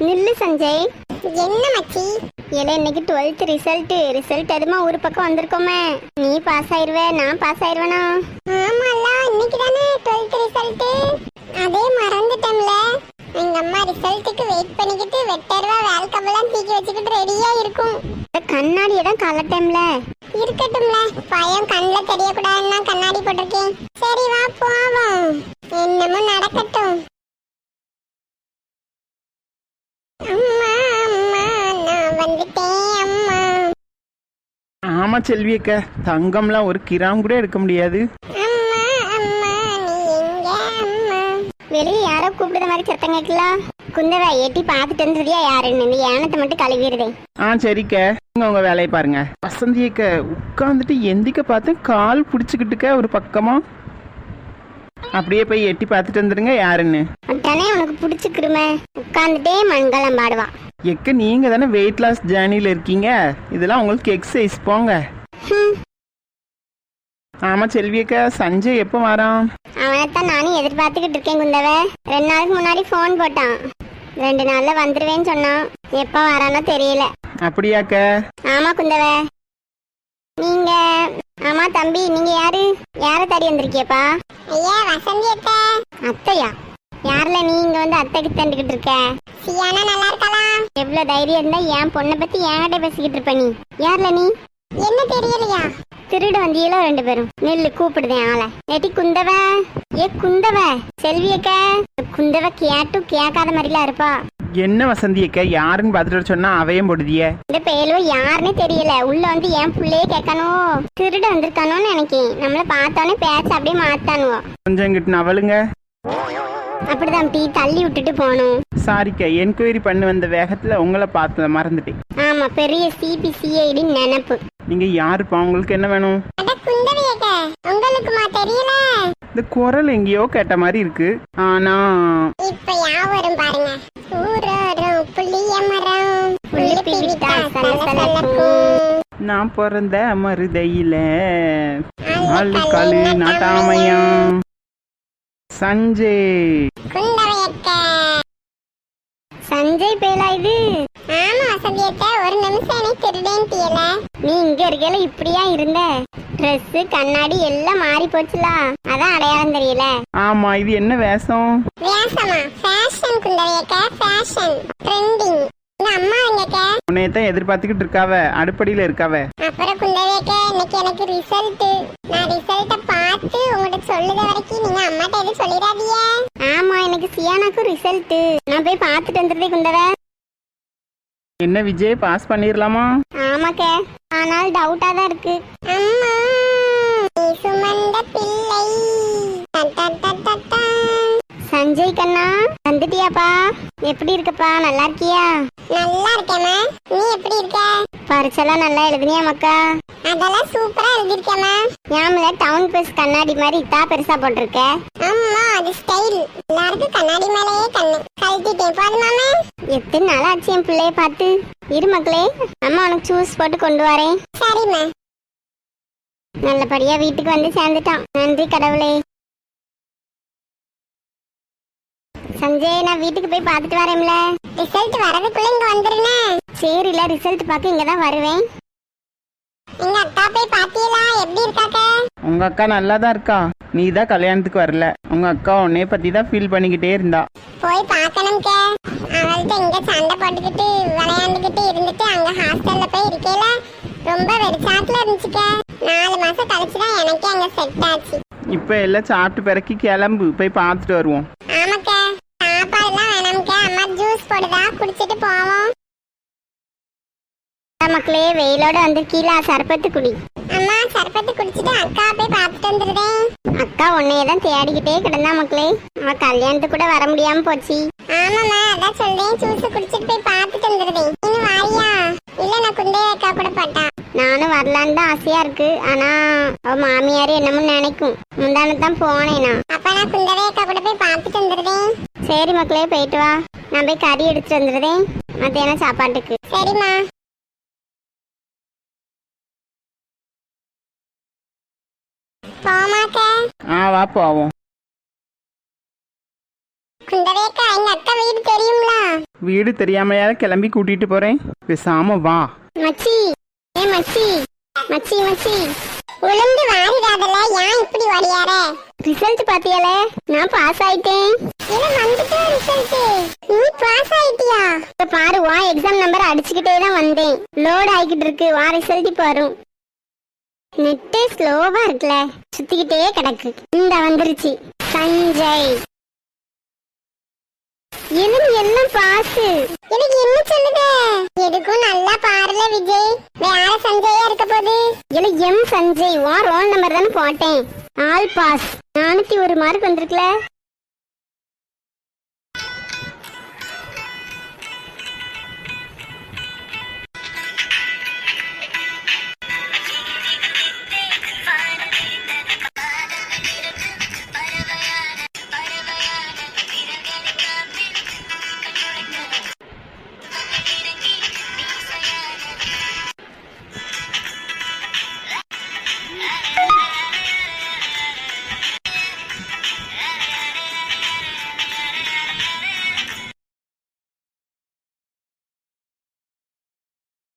நில்லு சஞ்சய். என்ன மச்சி? ஏலே இன்னைக்கு 12th ரிசல்ட் எதுமா ஒரு பக்கம் வந்திருக்கோமே. நீ பாஸ் ஆயிருவே, நான் பாஸ் ஆயிருவேனா? ஆமால, இன்னைக்கு தானே 12th ரிசல்ட். அதே மறந்துட்டேன்ல. எங்க அம்மா ரிசல்ட்டுக்கு வெயிட் பண்ணிக்கிட்டு வெட்டர்வா வேல்கமெல்லாம் தூக்கி வச்சுக்கிட்டு ரெடியா இருக்கும். கண்ணாடியை தான் கலட்டேம்ல. இருக்கட்டும்ல, பயம் கண்ணில் தெரியக்கூடாதுன்னா கண்ணாடி போட்டிருக்கேன். சரி வா போவோம், என்னமோ நடக்கட்டும். அம்மா அம்மா நான் வந்துட்டேன் அம்மா. ஆமா செல்வி அக்கா, தங்கம்லாம் ஒரு கிராம் கூட எடுக்க முடியாது. அம்மா அம்மா நீ எங்க அம்மா? வெளியே யாரோ கூப்பிடுற மாதிரி சத்தம் கேட்கலாம். குந்தவை எட்டி பார்த்துட்டு இருந்ததியா யாருன்னு இந்த ஏனத்தை மட்டும் கழுவிடுதே. சரிக்க, நீங்க உங்க வேலையை பாருங்க. வசந்தி அக்கா உட்காந்துட்டு எந்திக்க பார்த்து கால் பிடிச்சிக்கிட்டுக்க ஒரு பக்கமா. அப்படியே போய் எட்டி பார்த்துட்டு வந்துடுங்க யாருன்னு. உடனே உனக்கு பிடிச்சிக்கிடுமே, உட்காந்துட்டே மண்கலம் பாடுவா. எக்க நீங்க தானே வெயிட் லாஸ் ஜேர்னில இருக்கீங்க, இதெல்லாம் உங்களுக்கு எக்ஸசைஸ் போங்க. ஆமா செல்வி அக்கா, சஞ்சய் எப்போ வரான்? அவனைத்தான் நானும் எதிர்பார்த்துக்கிட்டு இருக்கேன் குந்தவை. 2 நாளுக்கு முன்னாடி ஃபோன் போட்டான். 2 நாள்ல வந்துருவேன்னு சொன்னான். எப்போ வரானோ தெரியல. அப்படியாக்க? ஆமா குந்தவை. நீங்க ஆமா தம்பி, நீங்க யாரை தேடி வந்திருக்கியப்பா? ஐயா வசந்தி அத்தை. அத்தையா? யாருல நீ இங்க வந்து அத்தைக்கு தண்டுகிட்டு இருக்க? சியானா நல்லா இருக்கலாம். எவ்வளவு தைரியம் இருந்தா என் பொண்ணை பத்தி என்கிட்ட பேசிக்கிட்டு இருப்ப நீ? யாருல நீ? என்ன தெரியலையா? திருடு வந்தியலோ 2 பேரும். நெல்லு கூப்பிடுதேன் ஆளை. ஏட்டி குந்தவை, ஏ குந்தவை, செல்வியக்க. குந்தவை கேட்காத மாதிரிலாம் இருப்பா. என்ன வசந்தி அக்கா, யாருன்னு பார்த்துட்டு சொன்னா அவையும் போடுதிய. இந்த பேலோ யாருன்னு தெரியல. உள்ள வந்து என் புள்ளையே கேட்கணும். திருட வந்திருக்கானோன்னு நினைக்கேன். நம்மள பார்த்தோன்னே பேச்ச அப்படியே மாத்தானுவோ. கொஞ்சம் இங்கிட்டு நவளுங்க. அப்படிதான் டீ தள்ளி விட்டுட்டு போகணும். சாரிக்கா, என்கொயரி பண்ண வந்த வேகத்துல உங்களை பார்த்து மறந்துட்டேன். ஆமா, பெரிய சிபிசிஐடி நினைப்பு. நீங்க யாருப்பா, உங்களுக்கு என்ன வேணும்? அட குந்தவி அக்கா, உங்களுக்குமா தெரியல? இந்த குரல் எங்கேயோ கேட்ட மாதிரி இருக்கு. ஆனா இப்ப யாவரும் பாருங்க. ஊரோரம் புளிய மரம் புளிப்பி விட்டா சலசலக்கும். நான் பிறந்த மருதையில ஆளுக்காளு நாட்டாமையாம். சஞ்சய். குந்தவி அக்கா. சஞ்சய் பேலா இது? ஆமா வசந்தி அக்கா, ஒரு நிமிஷம் எனக்கு திருடேன்ட்டியல. நீ இங்க இருக்கல இப்படியா இருந்த? ட்ரெஸ் கண்ணாடி எல்லாம் மாறி போச்சுலா, அதான் அடையாளம் தெரியல. ஆமா, இது என்ன வேஷம்? வேஷமா? ஃபேஷன் குந்தவி அக்கா, ஃபேஷன் ட்ரெண்டிங். இந்த அம்மா எங்கக்கா? உன்னையத்தான் எதிர்பார்த்துக்கிட்டு இருக்காவ, அடுப்படியில இருக்காவ. அப்புறம் குந்தவி அக்கா, இன்னைக்கு எனக்கு ரிசல்ட். நான் ரிசல்ட்ட பார்த்து உங்கள்கிட்ட சொல்லுத வரைக்கும் நீங்க அம்மாட்ட எதுவும் சொல்லிடாதீங்க. ஆமா, எனக்கு சியானாக்கும் ரிசல்ட். நான் போய் பார்த்துட்டு வந்துருதே குந்தவை. என்ன விஜய், பாஸ் பண்ணிரலாமா? ஆமாக்க, ஆனால் டவுட்டா தான் இருக்கு. அம்மா நீ சுமந்த பிள்ளை. டன் டன் டன் டன் டன். சஞ்சய் கண்ணா, வந்துட்டியாப்பா? எப்படி இருக்கப்பா, நல்லா இருக்கியா? நல்லா இருக்கேம்மா, நீ எப்படி இருக்க? பரிச்செல்லாம் நல்லா எழுதுனியா மக்கா? அதெல்லாம் சூப்பரா எழுதிருக்கேம்மா. ஞாபக டவுன் பஸ் கண்ணாடி மாதிரி இதா பெருசா போட்டிருக்க. அம்மா அது ஸ்டைல். எல்லாருக்கும் கண்ணாடி மேலேயே கண்ணு. கழட்டிட்டேன் போதுமாமே. எத்தனை நாள் ஆச்சு என் பிள்ளைய பார்த்து. இரு மக்களே, அம்மா உனக்கு ஜூஸ் போட்டு கொண்டு வரேன். சரிம்மா. நல்லபடியா வீட்டுக்கு வந்து சேர்ந்துட்டான். நன்றி கடவுளே. சஞ்சய், நான் வீட்டுக்கு போய் பார்த்துட்டு வரேன்ல. ரிசல்ட் வரதுக்குள்ள இங்க வந்துருனே. சரில, ரிசல்ட் பார்க்க இங்க தான் வருவேன். எங்க அக்கா போய் பாத்தீங்களா? எப்படி இருக்காக்க? உங்க அக்கா நல்லா தான் இருக்கா. நீ தான் கல்யாணத்துக்கு வரல. உங்க அக்கா உன்னைய பத்தி தான் ஃபீல் பண்ணிக்கிட்டே இருந்தா. போய் பார்க்கணும்க்க. அவள்கிட்ட இங்க சண்டை போட்டுக்கிட்டு விளையாண்டுக்கிட்டு இருந்துட்டு அங்க ஹாஸ்டல்ல போய் இருக்கேல, ரொம்ப வெறிச்சாட்டுல இருந்துச்சுக்க. 4 மாசம் கழிச்சுதான் எனக்கே அங்க செட் ஆச்சு. இப்ப எல்லாம் சாப்பிட்டு பிறக்கி கிளம்பு, போய் பார்த்துட்டு வருவோம். ஆமாக்க, சாப்பாடுலாம் வேணாம்க்க. அம்மா ஜூஸ் போடுதா, குடிச்சிட்டு போவோம். மக்களே, வெயிலோட வந்து கீழே சர்பத்து குடி. அம்மா சர்பத்து குடிச்சிட்டு அக்கா போய் பார்த்துட்டு வந்துருதேன். அக்கா உன்னையதான் தேடிக்கிட்டே கிடந்தா மக்களே. அவ கல்யாணத்துக்கு கூட வர முடியாம போச்சு. ஆமாம்மா, அதான் சொல்றேன், ஜூஸ் குடிச்சிட்டு போய் பார்த்துட்டு வந்துருதேன். இன்னும் வாரியா? இல்ல நான் குந்தே அக்கா கூட போட்டா. நானும் வரலான்னு தான் ஆசையா இருக்கு. ஆனா அவ மாமியாரு என்னமோ நினைக்கும். முந்தானத்தான் போனேனா. அப்ப நான் குந்தவே அக்கா கூட போய் பார்த்துட்டு வந்துருதேன். சரி மக்களே, போயிட்டு வா. நான் போய் கறி எடுத்துட்டு வந்துருதேன் மத்தியானம் சாப்பாட்டுக்கு. சரிம்மா. போமாக்க. வா போவோம். குந்தவேக்கா, எங்க அக்கா வீடு தெரியுங்களா? வீடு தெரியாமையா கிளம்பி கூட்டிட்டு போறேன், பேசாம வா. மச்சி ஏ மச்சி மச்சி மச்சி உளுந்து வாரிடாதல, ஏன் இப்படி ஓடியார? ரிசல்ட் பாத்தியாலே? நான் பாஸ் ஆயிட்டேன். இது வந்துட்டு ரிசல்ட், நீ பாஸ் ஆயிட்டியா? இப்ப பாரு, வா எக்ஸாம் நம்பர் அடிச்சுக்கிட்டே தான் வந்தேன். லோட் ஆகிக்கிட்டு இருக்கு, வா ரிசல்ட் இப்ப வரும். நெட்டே ஸ்லோவா இருக்குல்ல, சுத்திக்கிட்டே கிடக்கு. இந்த வந்துருச்சு. சஞ்சய் எலும்பு எல்லாம் பாசு. எனக்கு என்ன சொல்லுது? எதுக்கும் நல்லா பாருல விஜய், வேற சஞ்சயா இருக்க போது. இல்ல எம் சஞ்சய், வா ரோல் நம்பர் தானே போட்டேன். All pass. 401 மார்க் வந்திருக்குல.